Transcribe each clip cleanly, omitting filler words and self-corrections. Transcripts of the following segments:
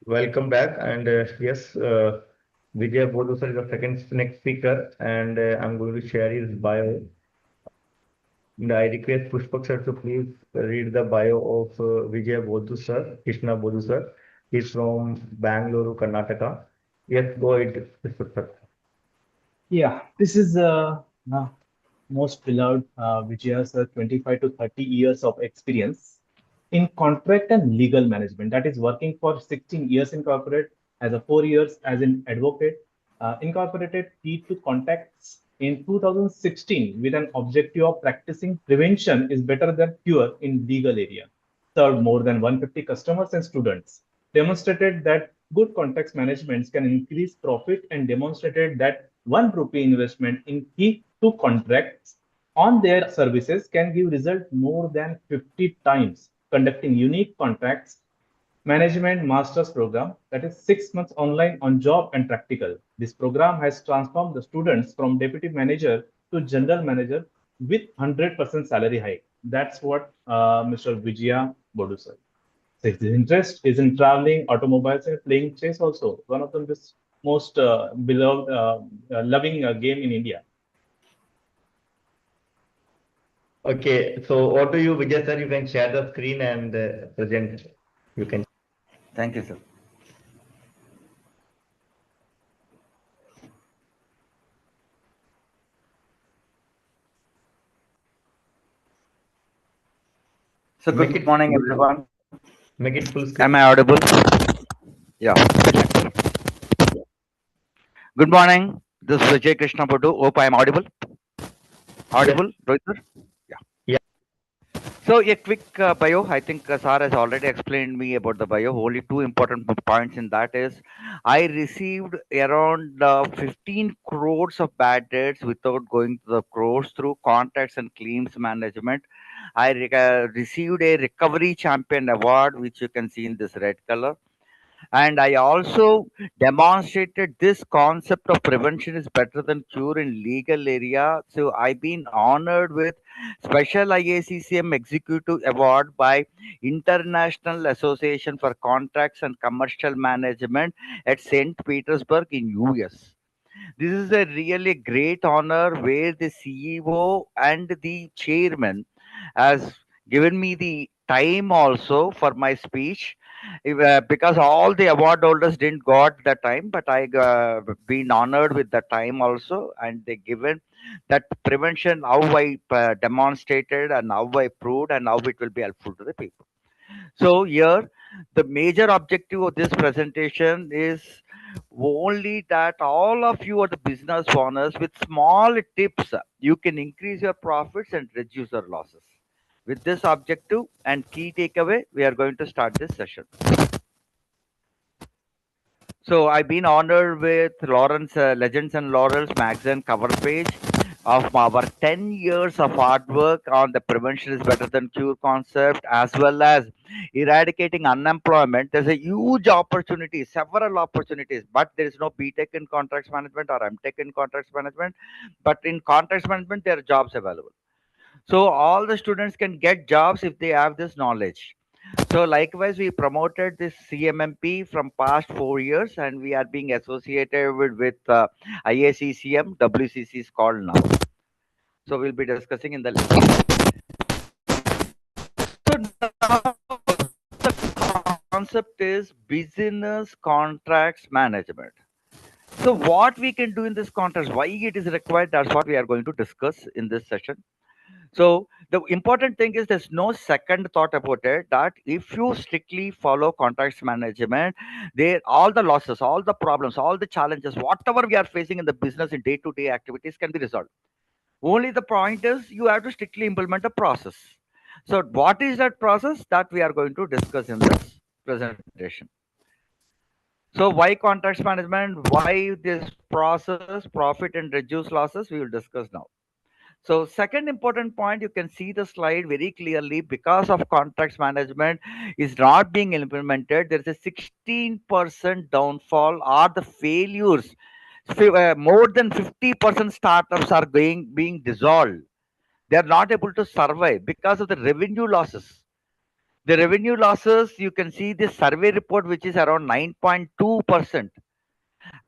Welcome back. And yes, Vijaya Boddu sir is the second next speaker, and I'm going to share his bio. And I request Pushpak sir to please read the bio of Vijaya Boddu sir, Krishna Boddu sir. He's from Bangalore, Karnataka. Yes, go ahead, Pushpak sir. Yeah, this is most beloved Vijaya sir, 25 to 30 years of experience in contract and legal management. That is working for 16 years in corporate, as a 4 years as an advocate. Incorporated T to contacts in 2016 with an objective of practicing prevention is better than cure in legal area. Served more than 150 customers and students. Demonstrated that good context management can increase profit and demonstrated that 1 rupee investment in key to contracts on their services can give result more than 50 times. Conducting unique contracts management master's program, that is 6 months online on job and practical. This program has transformed the students from deputy manager to general manager with 100% salary hike. That's what Mr. Vijaya Boddu said. So his interest is in traveling, automobiles, and playing chess also. One of the most beloved, loving game in India. Okay, so what do you, Vijay sir? You can share the screen and present. You can. Thank you, sir. So Make good it morning, everyone. make it full Am screen. I audible? Yeah. Good morning. This is Vijay Krishna Boddu. Hope I am audible. Yes. Audible, Rohit sir? Yeah. Yeah. So a quick bio. I think Sar has already explained me about the bio. Only two important points in that is, I received around 15 crores of bad debts without going to the crores through contacts and claims management. I received a recovery champion award, which you can see in this red color. And I also demonstrated this concept of prevention is better than cure in legal area. So I've been honored with special IACCM executive award by International Association for Contracts and Commercial Management at St. Petersburg in US. This is a really great honor where the CEO and the chairman has given me the time also for my speech. Because all the award holders didn't got the time, but I been honored with the time also, and they given that prevention how I demonstrated and how I proved and how it will be helpful to the people. So here, the major objective of this presentation is only that all of you are the business owners with small tips, you can increase your profits and reduce your losses. With this objective and key takeaway, we are going to start this session. So I've been honored with Lawrence Legends and Laurels magazine cover page of our 10 years of hard work on the prevention is better than cure concept, as well as eradicating unemployment. There's a huge opportunity, several opportunities, but there is no BTech in contracts management or MTech in contracts management. But in contracts management, there are jobs available. So all the students can get jobs if they have this knowledge. So likewise, we promoted this CMMP from past 4 years, and we are being associated with IACCM. WCC is called now. So we'll be discussing in the so now the concept is business contracts management. So what we can do in this contracts, why it is required, that's what we are going to discuss in this session. So the important thing is there's no second thought about it that if you strictly follow contracts management, there all the losses, all the problems, all the challenges, whatever we are facing in the business in day-to-day activities can be resolved. Only the point is you have to strictly implement a process. So what is that process that we are going to discuss in this presentation? So why contracts management? Why this process, profit and reduce losses? We will discuss now. So second important point, you can see the slide very clearly because of contracts management is not being implemented. There is a 16% downfall or the failures. More than 50% startups are being dissolved. They are not able to survive because of the revenue losses. The revenue losses, you can see the survey report, which is around 9.2%.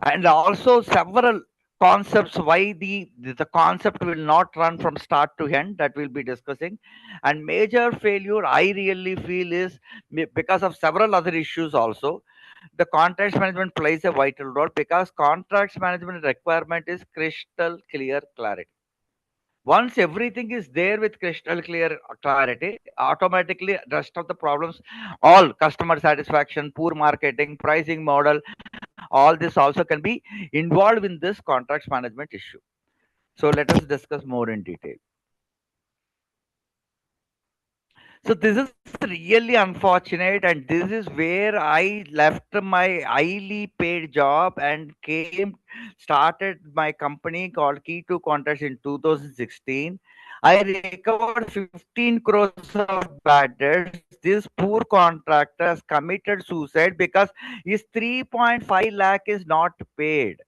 And also several concepts why the concept will not run from start to end, that we'll be discussing. And major failure I really feel is because of several other issues also. The contracts management plays a vital role because contracts management requirement is crystal clear clarity. Once everything is there with crystal clear clarity, automatically rest of the problems, all customer satisfaction, poor marketing, pricing model, all this also can be involved in this contracts management issue. So let us discuss more in detail. So this is really unfortunate, and this is where I left my highly paid job and started my company called Key to Contracts in 2016. I recovered 15 crores of bad debts. This poor contractor has committed suicide because his 3.5 lakh is not paid.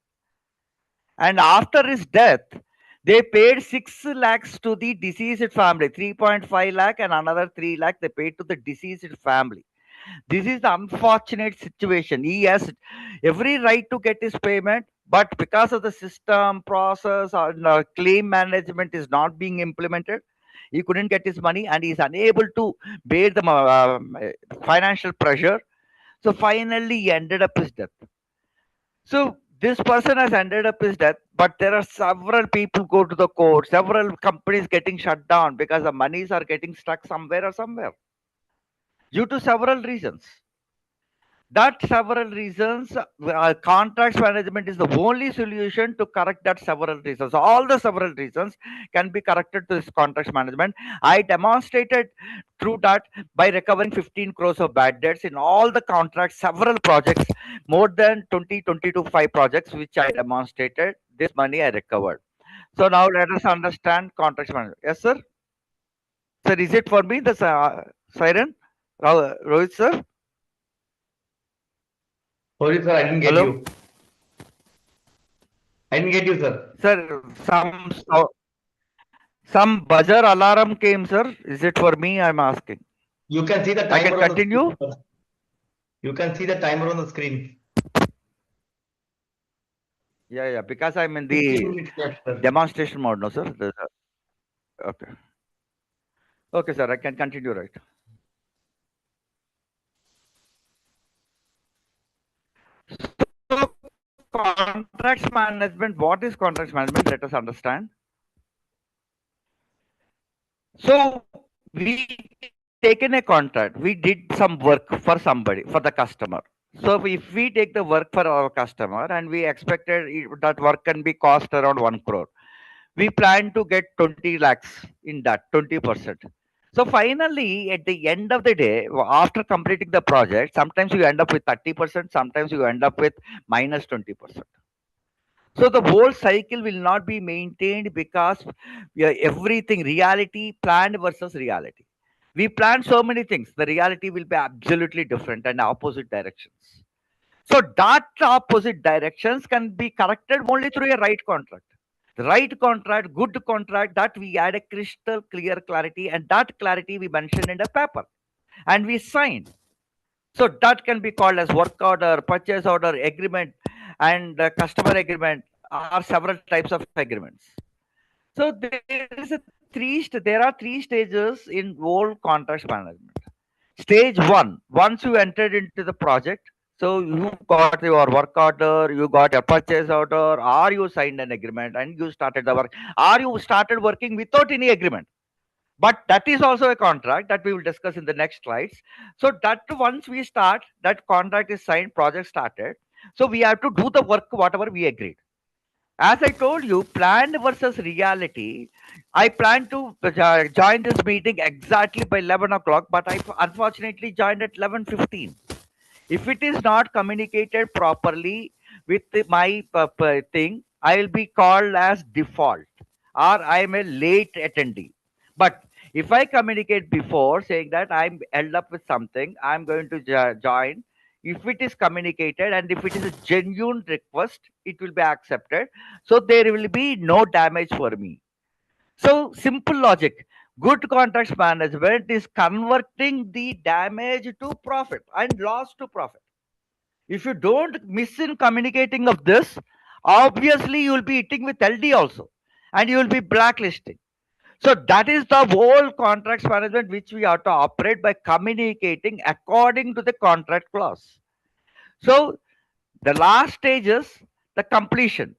And after his death, they paid 6 lakhs to the deceased family, 3.5 lakh and another 3 lakh they paid to the deceased family. This is the unfortunate situation. He has every right to get his payment, but because of the system, process, or claim management is not being implemented, he couldn't get his money and he is unable to bear the financial pressure. So finally, he ended up his death. So this person has ended up his death, but there are several people go to the court, several companies getting shut down because the monies are getting stuck somewhere or somewhere due to several reasons. That several reasons, contracts management is the only solution to correct that several reasons. All the several reasons can be corrected to this contracts management. I demonstrated through that by recovering 15 crores of bad debts in all the contracts, several projects, more than 20, 5 projects, which I demonstrated. This money I recovered. So now let us understand contracts management. Yes, sir. Sir, is it for me, the siren? Rohit, sir? Sorry, sir, I didn't get Hello? you. I didn't get you, sir. Sir, some buzzer alarm came, sir. Is it for me? I'm asking. You can see the I can timer on the continue? screen, sir. You can see the timer on the screen. Yeah, because I'm in 15 the minutes left, sir. demonstration mode now, sir. Okay. Okay, sir, I can continue, right? So, contracts management, what is contracts management? Let us understand. So, we taken a contract, we did some work for somebody, for the customer. So, if we take the work for our customer and we expected that work can be cost around 1 crore, we plan to get 20 lakhs in that, 20%. So finally, at the end of the day, after completing the project, sometimes you end up with 30%, sometimes you end up with minus 20%. So the whole cycle will not be maintained because everything, reality, planned versus reality. We plan so many things, the reality will be absolutely different and opposite directions. So that opposite directions can be corrected only through a right contract. The right contract, good contract, that we add a crystal clear clarity, and that clarity we mentioned in the paper and we signed. So that can be called as work order, purchase order, agreement, and customer agreement are several types of agreements. So there are three stages in whole contracts management. Stage one, once you entered into the project, so you got your work order, you got a purchase order, or you signed an agreement and you started the work, or you started working without any agreement. But that is also a contract that we will discuss in the next slides. So that once we start, that contract is signed, project started. So we have to do the work, whatever we agreed. As I told you, planned versus reality. I plan to join this meeting exactly by 11 o'clock, but I unfortunately joined at 11:15. If it is not communicated properly with my thing, I will be called as default or I am a late attendee. But if I communicate before saying that I'm held up with something, I'm going to join. If it is communicated and if it is a genuine request, it will be accepted. So there will be no damage for me. So simple logic. Good contracts management is converting the damage to profit and loss to profit. If you don't miss in communicating of this, obviously you will be hitting with LD also, and you will be blacklisting. So that is the whole contracts management which we have to operate by communicating according to the contract clause. So the last stage is the completion,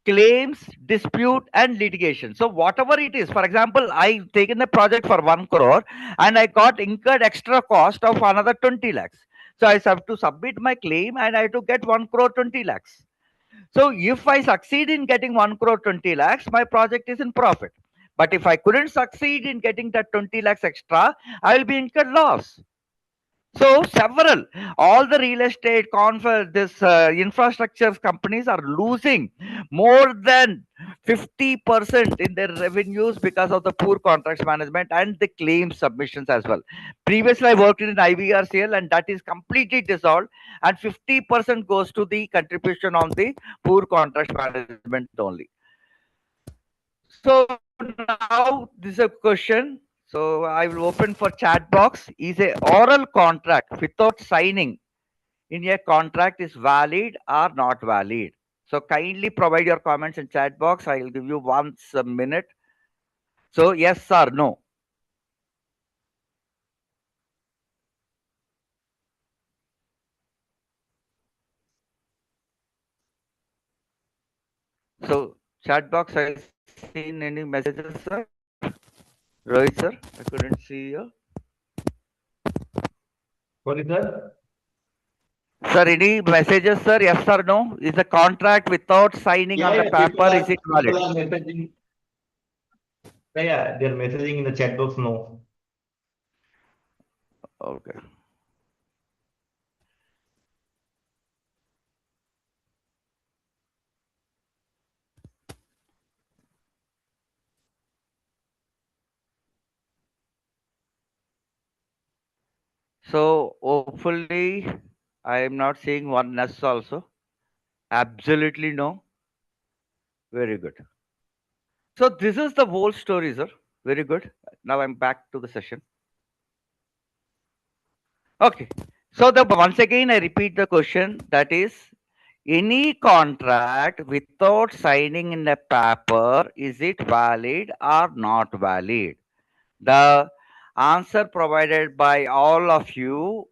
claims, dispute, and litigation. So whatever it is, for example, I taken the project for 1 crore and I got incurred extra cost of another 20 lakhs. So I have to submit my claim and I have to get 1 crore 20 lakhs. So if I succeed in getting 1 crore 20 lakhs, my project is in profit. But if I couldn't succeed in getting that 20 lakhs extra, I will be incurred loss. So several, all the real estate, this infrastructure companies are losing more than 50% in their revenues because of the poor contracts management and the claim submissions as well. Previously, I worked in IVRCL and that is completely dissolved, and 50% goes to the contribution on the poor contracts management only. So now this is a question. So I will open for chat box. Is a oral contract without signing in a contract is valid or not valid? So kindly provide your comments in chat box. I will give you once a minute. So yes or no. So chat box, I seen any messages, sir? Rohit sir, I couldn't see you. Sorry, sir. Sir, any messages, sir? Yes or no? Is the contract without signing on the paper, is it valid? People are messaging. Yeah, they're messaging in the chat box. No. Okay. So hopefully I am not seeing one ness also. Absolutely no. Very good. So this is the whole story, sir. Very good. Now I'm back to the session. Okay. So the once again I repeat the question, that is, any contract without signing in a paper, is it valid or not valid? The answer provided by all of you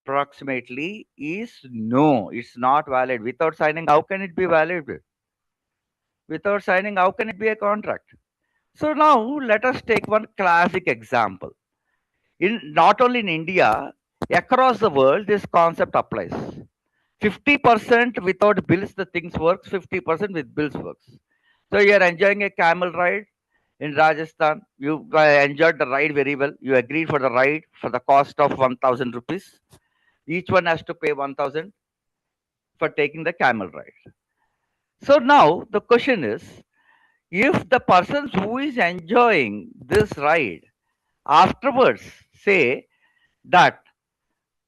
approximately is no, it's not valid. Without signing, how can it be valid? Without signing, how can it be a contract? So now let us take one classic example. In not only in India, across the world, this concept applies. 50% without bills, the things works. 50% with bills works. So you are enjoying a camel ride in Rajasthan. You enjoyed the ride very well. You agreed for the ride for the cost of 1,000 rupees. Each one has to pay 1,000 for taking the camel ride. So now the question is, if the persons who is enjoying this ride afterwards say that,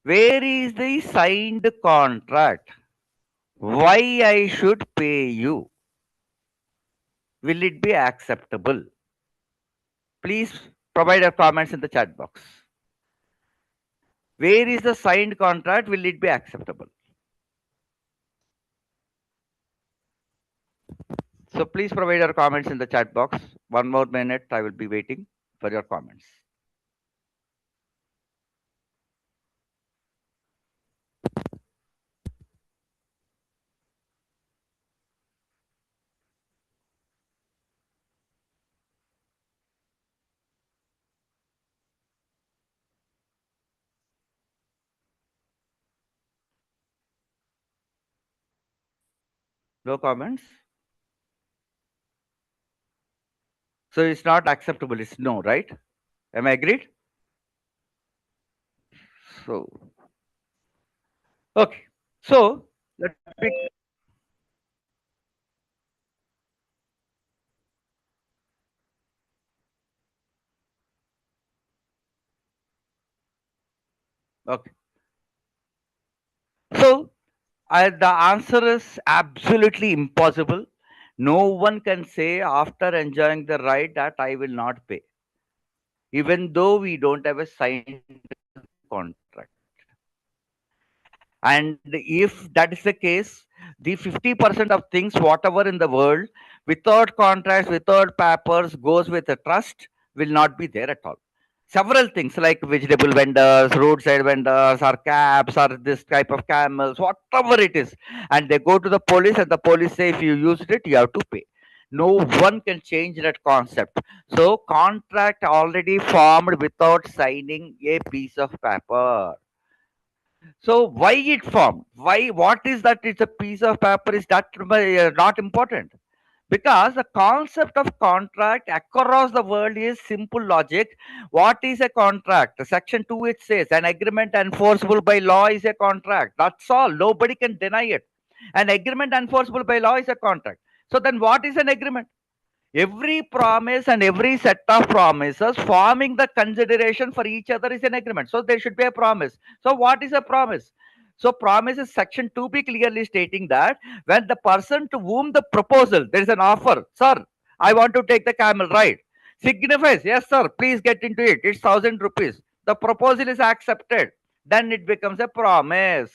where is the signed contract? Why I should pay you? Will it be acceptable? Please provide your comments in the chat box. Where is the signed contract? Will it be acceptable? So please provide your comments in the chat box. One more minute, I will be waiting for your comments. No comments? So it's not acceptable. It's no, right? Am I agreed? So, okay. So let me. Okay. So the answer is absolutely impossible. No one can say after enjoying the ride that I will not pay. even though we don't have a signed contract. And if that is the case, the 50% of things, whatever in the world, without contracts, without papers, goes with a trust, will not be there at all. Several things like vegetable vendors, roadside vendors, or cabs, or this type of camels, whatever it is. And they go to the police, and the police say, if you used it, you have to pay. No one can change that concept. So, contract already formed without signing a piece of paper. So why it formed? Why? What is that? It's a piece of paper. Is that not important? Because the concept of contract across the world is simple logic. What is a contract? Section 2 it says an agreement enforceable by law is a contract. That's all. Nobody can deny it. An agreement enforceable by law is a contract. So then what is an agreement? Every promise and every set of promises forming the consideration for each other is an agreement. So there should be a promise. So what is a promise? So promise is section 2b clearly stating that when the person to whom the proposal, there is an offer, sir, I want to take the camel ride, signifies, yes sir, please get into it, it's 1,000 rupees. The proposal is accepted, then it becomes a promise.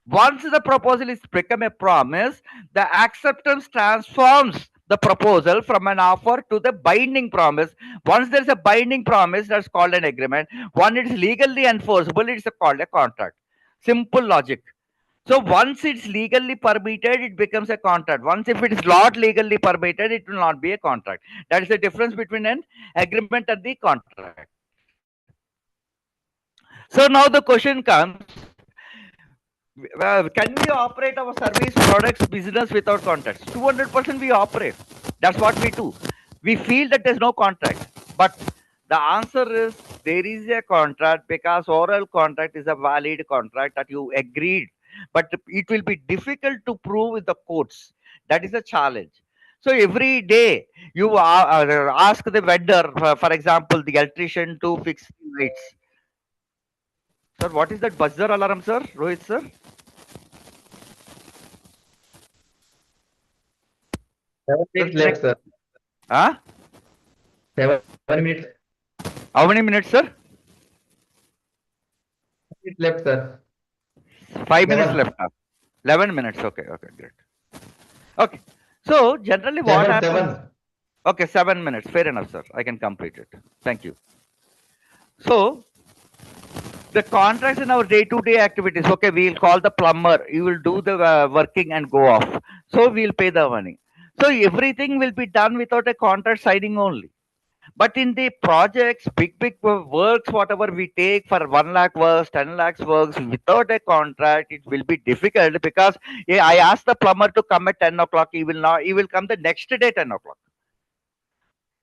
Once the proposal is become a promise, the acceptance transforms the proposal from an offer to the binding promise. Once there is a binding promise, that's called an agreement. When it is legally enforceable, it's called a contract. Simple logic. So once it's legally permitted, it becomes a contract. Once if it is not legally permitted, it will not be a contract. That is the difference between an agreement and the contract. So now the question comes, can we operate our service products business without contracts? 200% we operate. That's what we do. We feel that there's no contract, but the answer is there is a contract, because oral contract is a valid contract that you agreed, but it will be difficult to prove with the courts. That is a challenge. So every day you ask the vendor, for example, the electrician to fix the lights. Sir, what is that buzzer alarm, sir? Rohit, sir? 7 minutes left, sir. Huh? 7 minutes How many minutes, sir? left, sir. 5 minutes 7. left now. 11 minutes. Okay, okay, great. Okay. So generally what 7, happens? 7. Okay, 7 minutes. Fair enough, sir. I can complete it. Thank you. So the contracts in our day-to-day activities. Okay, we'll call the plumber. You will do the working and go off. So we'll pay the money. So everything will be done without a contract signing only. But in the projects, big works, whatever we take for 1 lakh works, 10 lakhs works, without a contract, it will be difficult, because yeah, I asked the plumber to come at 10 o'clock. He will not. He will come the next day 10 o'clock.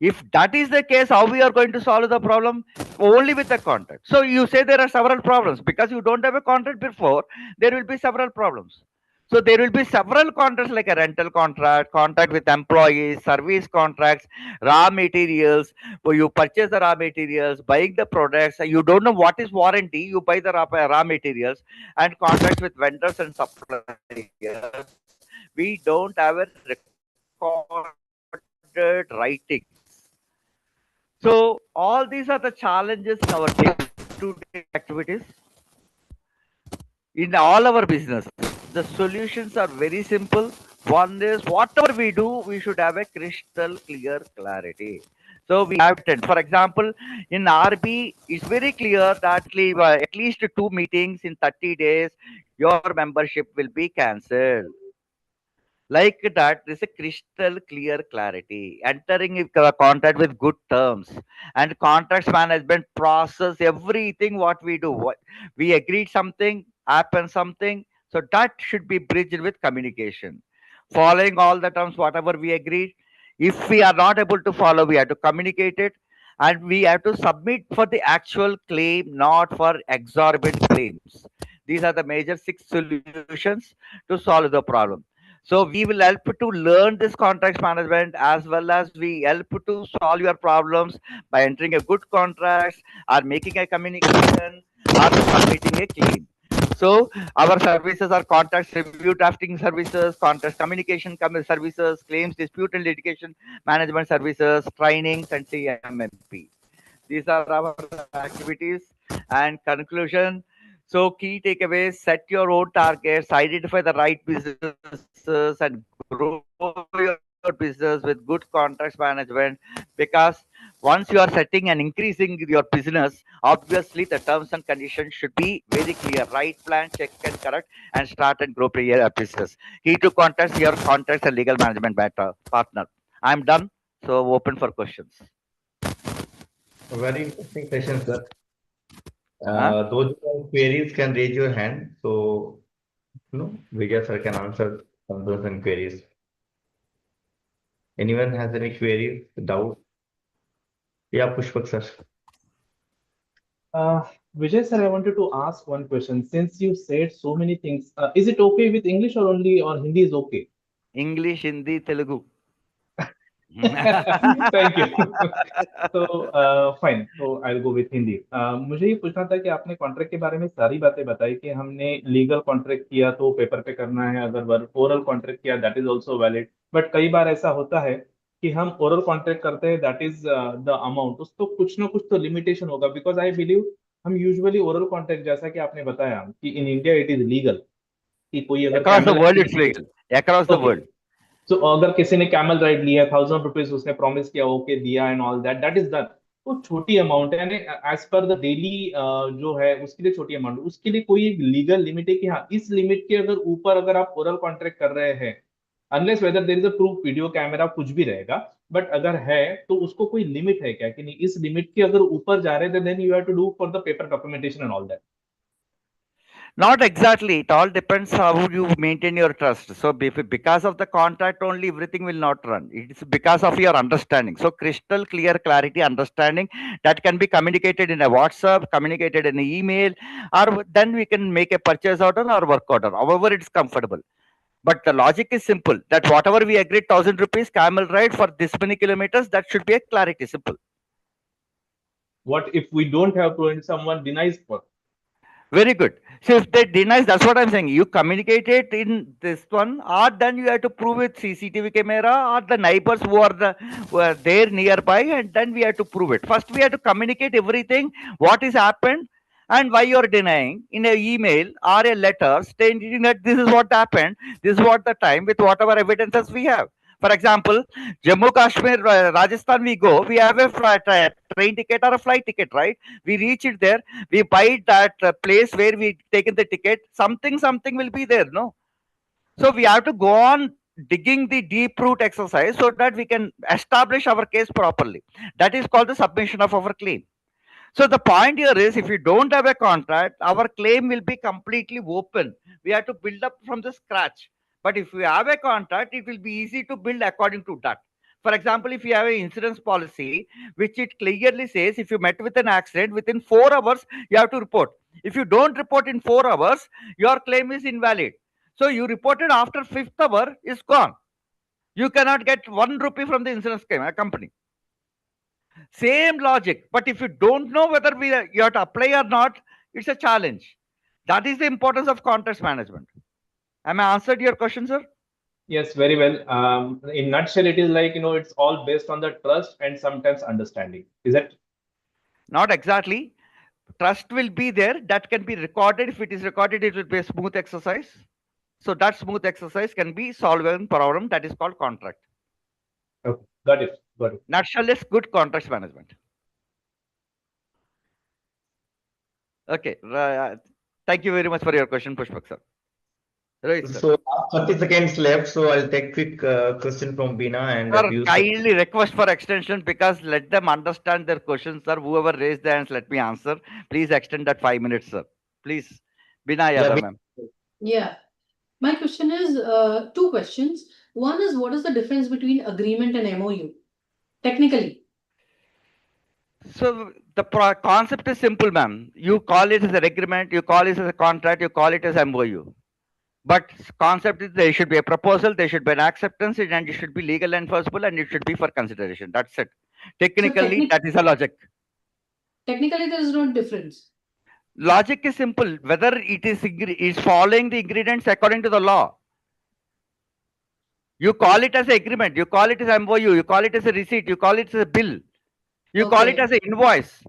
If that is the case, how we are going to solve the problem? Only with a contract. So you say there are several problems because you don't have a contract before. There will be several problems. So there will be several contracts like a rental contract, contract with employees, service contracts, raw materials. So you purchase the raw materials, buying the products. You don't know what is warranty. You buy the raw materials, and contracts with vendors and suppliers. We don't have a recorded writing. So all these are the challenges in our day-to-day activities. In all our business, the solutions are very simple. One is whatever we do, we should have a crystal clear clarity. So we have 10. For example, in RB, it's very clear that at least 2 meetings in 30 days, your membership will be cancelled. Like that, there's a crystal clear clarity. Entering a contract with good terms and contracts management process everything what we do. What we agreed something, happened something. So that should be bridged with communication. Following all the terms, whatever we agreed. If we are not able to follow, we have to communicate it, and we have to submit for the actual claim, not for exorbitant claims. These are the major 6 solutions to solve the problem. So we will help to learn this contracts management, as well as we help to solve your problems by entering a good contracts or making a communication or submitting a claim. So our services are contracts review drafting services, contracts communication services, claims dispute and litigation management services, trainings, and CMMP. These are our activities and conclusion. So key takeaways: set your own targets, identify the right businesses, and grow your business with good contracts management. Because once you are setting and increasing your business, obviously the terms and conditions should be very clear. Right plan, check and correct, and start and grow your business. Key to contacts, your contracts and legal management partner. I'm done. So open for questions. A very interesting session, sir. Huh? Those who have queries can raise your hand. So, Vijay sir can answer concerns and queries. Anyone has any queries, doubt? Yeah, Pushpak sir. Uh, Vijay sir, I wanted to ask one question. Since you said so many things, is it okay with English or only or Hindi is okay? English, Hindi, Telugu. Thank you. तो fine, तो आई go with Hindi. मुझे ये पूछना था कि आपने contract के बारे में सारी बातें बताई कि हमने लीगल कॉन्ट्रैक्ट किया तो पेपर पे करना है, अगर ओरल कॉन्ट्रैक्ट किया that is also valid. But कई बार ऐसा होता है कि हम ओरल कॉन्ट्रैक्ट करते हैं, दैट इज द अमाउंट, उसको कुछ ना कुछ तो लिमिटेशन होगा। बिकॉज आई बिलीव हम यूजुअली ओरल कॉन्ट्रैक्ट, जैसा कि आपने बताया कि in India it is legal, कि कोई अगर Across the camel world, it's legal. Across the okay, world. तो अगर किसी ने कैमल राइड लिया, 1000 रुपीज उसने प्रॉमिस किया, ओके दिया and all that, that is done. वो छोटी अमाउंट है, यानी एज पर द डेली जो है उसके लिए छोटी अमाउंट। उसके लिए कोई एक लीगल लिमिट है कि हाँ इस लिमिट के अगर ऊपर अगर आप ओरल कॉन्ट्रैक्ट कर रहे हैं, unless whether there is a proof, video camera कुछ भी रहेगा, बट अगर है तो उसको कोई लिमिट है क्या, कि नहीं इस लिमिट के अगर ऊपर जा रहे हैं then you have to do for the paper documentation and all that? Not exactly. It all depends how you maintain your trust. So because of the contract only, everything will not run. It's because of your understanding. So crystal clear clarity, understanding that can be communicated in a WhatsApp, communicated in an email, or then we can make a purchase order or work order. However, it's comfortable. But the logic is simple. That whatever we agreed, 1,000 rupees camel ride for this many kilometers, that should be a clarity. Simple. What if we don't have proof and someone denies for? Very good. So if they denies, that's what I'm saying. You communicate it in this one, or then you have to prove with CCTV camera or the neighbors who are there nearby, and then we have to prove it. First, we have to communicate everything, what is happened, and why you're denying in a email or a letter stating that this is what happened, this is what the time with whatever evidences we have. For example, Jammu Kashmir, Rajasthan, we go, we have a train ticket or a flight ticket, right? We reach it there, we buy that place where we taken the ticket, something will be there, no? So we have to go on digging the deep root exercise so that we can establish our case properly. That is called the submission of our claim. So the point here is, if you don't have a contract, our claim will be completely open. We have to build up from the scratch. But if we have a contract, it will be easy to build according to that. For example, if you have an insurance policy, which it clearly says if you met with an accident within 4 hours, you have to report. If you don't report in 4 hours, your claim is invalid. So you reported after fifth hour, is gone. You cannot get 1 rupee from the insurance company. Same logic. But if you don't know whether you have to apply or not, it's a challenge. That is the importance of contracts management. Am I answered your question, sir? Yes, very well. In nutshell, it is like, it's all based on the trust and sometimes understanding. Is that? Not exactly. Trust will be there. That can be recorded. If it is recorded, it will be a smooth exercise. So that smooth exercise can be solving problem. That is called contract. Okay, got it. Got it. Nutshell is good contracts management. Okay. Thank you very much for your question, Pushpak sir. Right, sir. So 30 seconds left. So I'll take quick question from Bina and Sir, Piyush. kindly request for extension, because let them understand their questions, sir. Whoever raised their hands, let me answer. Please extend that 5 minutes, sir. Please. Bina Yeah, Yadav, ma'am. Yeah. My question is two questions. One is, what is the difference between agreement and MOU? Technically. So the concept is simple, ma'am. You call it as an agreement, you call it as a contract, you call it as MOU. But concept is there should be a proposal, there should be an acceptance, and it should be legal enforceable, and it should be for consideration. That's it. Technically, that is a logic. Technically, there is no difference. Logic is simple. Whether it is following the ingredients according to the law. You call it as an agreement, you call it as MOU, you call it as a receipt, you call it as a bill. You call it Okay. as an invoice.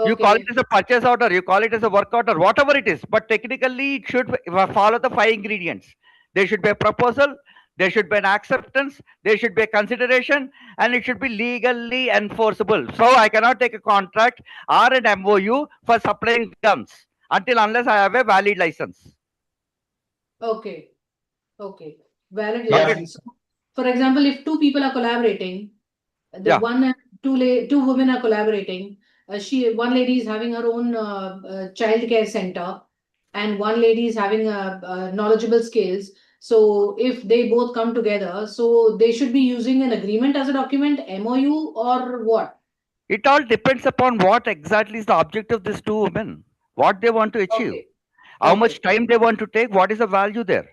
You call it Okay. as a purchase order. You call it as a work order, whatever it is. But technically, it should follow the five ingredients. There should be a proposal. There should be an acceptance. There should be a consideration, and it should be legally enforceable. So I cannot take a contract or an MOU for supplying guns until unless I have a valid license. Okay. Okay. Valid Yeah. Okay. license. For example, if two people are collaborating, the Yeah. one and two women are collaborating. One lady is having her own child care center, and one lady is having knowledgeable skills. So if they both come together, so they should be using an agreement as a document, MOU or what? It all depends upon what exactly is the objective of these two women, what they want to achieve, Okay. how much Okay. time they want to take, what is the value there.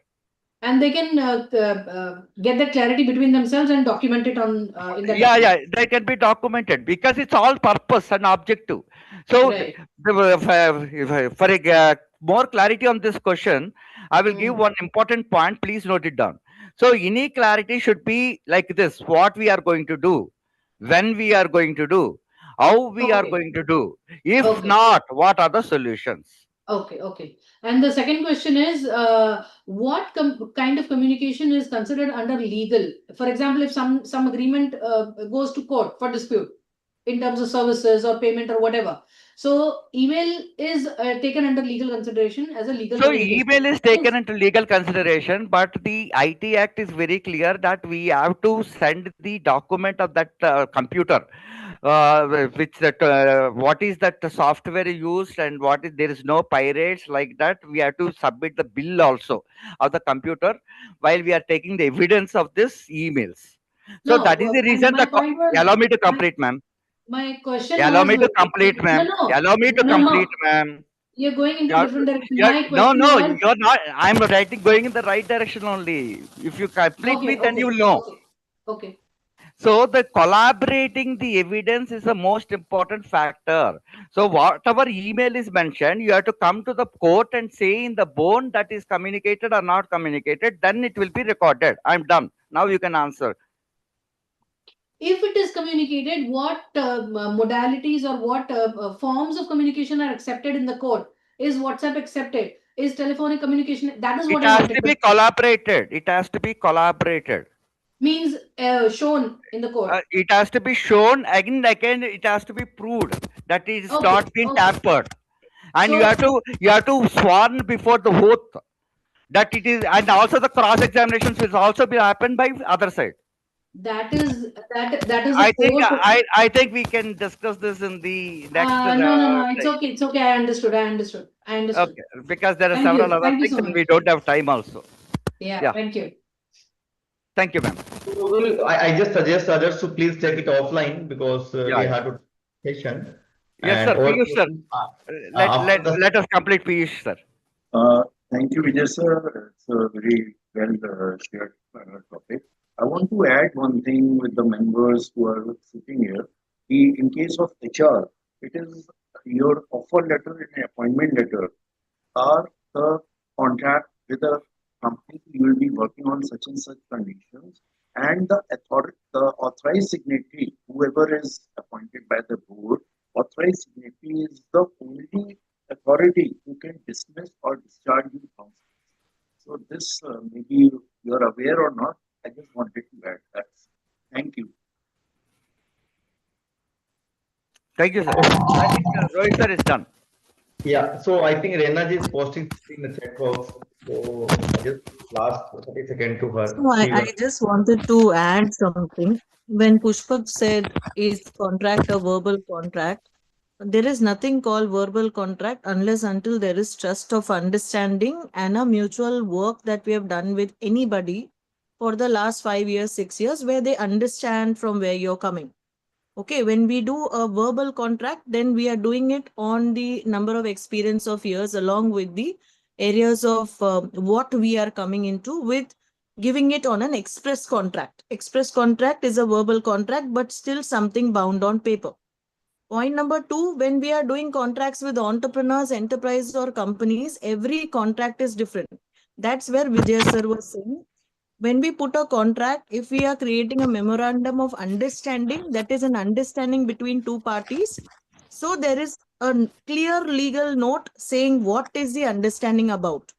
And they can get that clarity between themselves and document it on in that Yeah, document. yeah, they can be documented because it's all purpose and objective. So, Right. for a, more clarity on this question, I will give Mm. one important point. Please note it down. So, any clarity should be like this: what we are going to do, when we are going to do, how we are Okay. going to do. If Okay. not, what are the solutions? Okay, okay. And the second question is, what kind of communication is considered under legal? For example, if some agreement goes to court for dispute in terms of services or payment or whatever, so email is taken under legal consideration as a legal So communication. email is taken into legal consideration, but the IT Act is very clear that we have to send the document of that computer, which that what is that software used and what is there is no pirates like that. We have to submit the bill also of the computer while we are taking the evidence of this emails. So No, that is the reason. my point was, Allow me to my, complete, ma'am. my question Allow was, me to complete, no, ma'am. no, Allow me to no, complete, no. ma'am. You're going into a You're, different direction. you're, My no, question no, was, you're not. I'm writing going in the right direction only. If you complete me, okay, then you okay, will know. okay, okay. So the collaborating the evidence is the most important factor. So whatever email is mentioned, you have to come to the court and say in the bone that is communicated or not communicated. Then it will be recorded. I'm done. Now you can answer. If it is communicated, what modalities or what forms of communication are accepted in the court? Is WhatsApp accepted? Is telephonic communication? That is It what I has wanted to to be collaborated. It has to be collaborated. means shown in the court. It has to be shown again and again. It has to be proved that it is Okay, not been okay. tampered, and So you have to sworn before the oath that it is, and also the cross examinations will also be happened by other side. that is a court. I think we can discuss this in the next No, no, no. It's thing. okay. It's okay. I understood. I understood. I understood. Okay, because there are Thank several you. other Thank you things so and much. we don't have time also. Yeah. Yeah, Thank you. thank you, ma'am. I just suggest others to please take it offline because Yeah, we yeah. have to session Yes, and sir. all Piyush, sir. after the Let us complete, Piyush, sir. Thank you, Vijay sir. It's a very well shared topic. I want to add one thing with the members who are sitting here. In case of HR, it is your offer letter and appointment letter are the contract with a company you will be working on such and such conditions, and the authorized signatory, whoever is appointed by the board, authorized signatory is the only authority who can dismiss or discharge you from service. So this maybe you're aware or not. I just wanted to add that. Thank you. Thank you, sir. I think Rohit sir is done. yeah. So I think Rena ji is posting in the chat box. So I just last 30 seconds to her. So I just wanted to add something. When Pushpak said, is contract a verbal contract? There is nothing called verbal contract unless until there is trust of understanding and a mutual work that we have done with anybody for the last 5 years, 6 years, where they understand from where you're coming. Okay, when we do a verbal contract, then we are doing it on the number of experience of years along with the areas of what we are coming into with giving it on an express contract. Express contract is a verbal contract, but still something bound on paper. Point number two, when we are doing contracts with entrepreneurs, enterprises, or companies, every contract is different. That's where Vijay sir was saying when we put a contract, if we are creating a memorandum of understanding, that is an understanding between two parties. So there is a clear legal note saying what is the understanding about.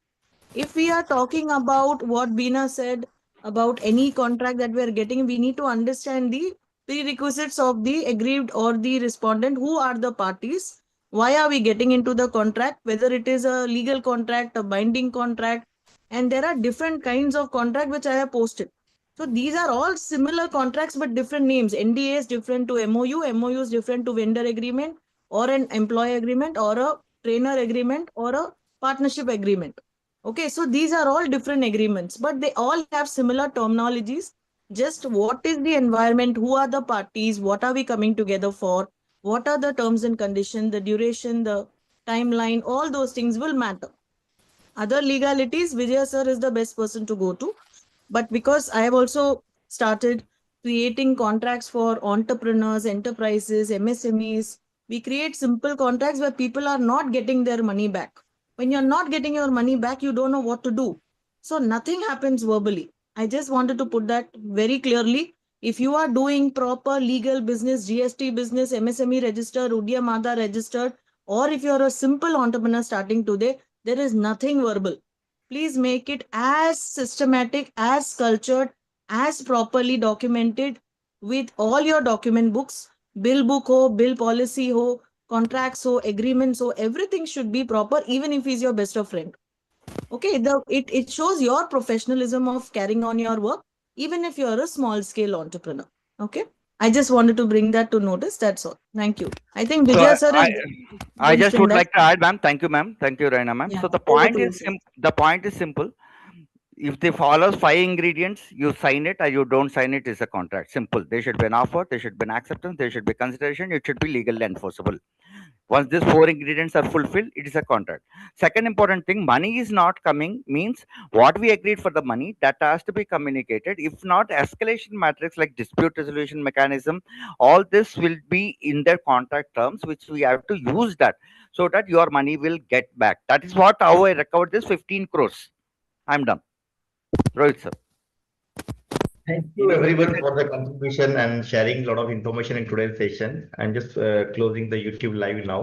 If we are talking about what Bina said about any contract that we are getting, we need to understand the prerequisites of the aggrieved or the respondent. Who are the parties? Why are we getting into the contract? Whether it is a legal contract, a binding contract, and there are different kinds of contract which I have posted. So these are all similar contracts but different names. NDA is different to MOU, MOU is different to vendor agreement or an employee agreement or a trainer agreement or a partnership agreement. Okay, so these are all different agreements, but they all have similar terminologies. Just what is the environment, who are the parties, what are we coming together for, what are the terms and conditions, the duration, the timeline, all those things will matter. Other legalities, Vijay sir is the best person to go to. But because I have also started creating contracts for entrepreneurs, enterprises, MSMEs, we create simple contracts where people are not getting their money back. When you're not getting your money back, you don't know what to do. So nothing happens verbally. I just wanted to put that very clearly. If you are doing proper legal business, GST business, MSME registered, Udya Mada registered, or if you're a simple entrepreneur starting today, there is nothing verbal. Please make it as systematic, as cultured, as properly documented with all your document books, bill book ho, bill policy ho, contracts ho, agreements ho, everything should be proper, even if he's your best of friend. Okay, it shows your professionalism of carrying on your work, even if you're a small scale entrepreneur. Okay. I just wanted to bring that to notice. That's all. Thank you. I think So Vijay sir is I just experienced in would that. like to add, ma'am. Thank you, ma'am. Thank you, Raina, ma'am. Yeah. So Over to you, sir. the point is simple. If they follow 5 ingredients, you sign it or you don't sign it is a contract. Simple. There should be an offer, there should be an acceptance, there should be consideration, it should be legally enforceable. Once these 4 ingredients are fulfilled, it is a contract. Second important thing, money is not coming means what we agreed for the money that has to be communicated. If not, escalation matrix like dispute resolution mechanism, all this will be in their contract terms, which we have to use that so that your money will get back. That is what how I recovered this 15 crores. I'm done. Rohit sir. Thank you everyone for the contribution and sharing a lot of information in today's session. I'm just closing the YouTube live now.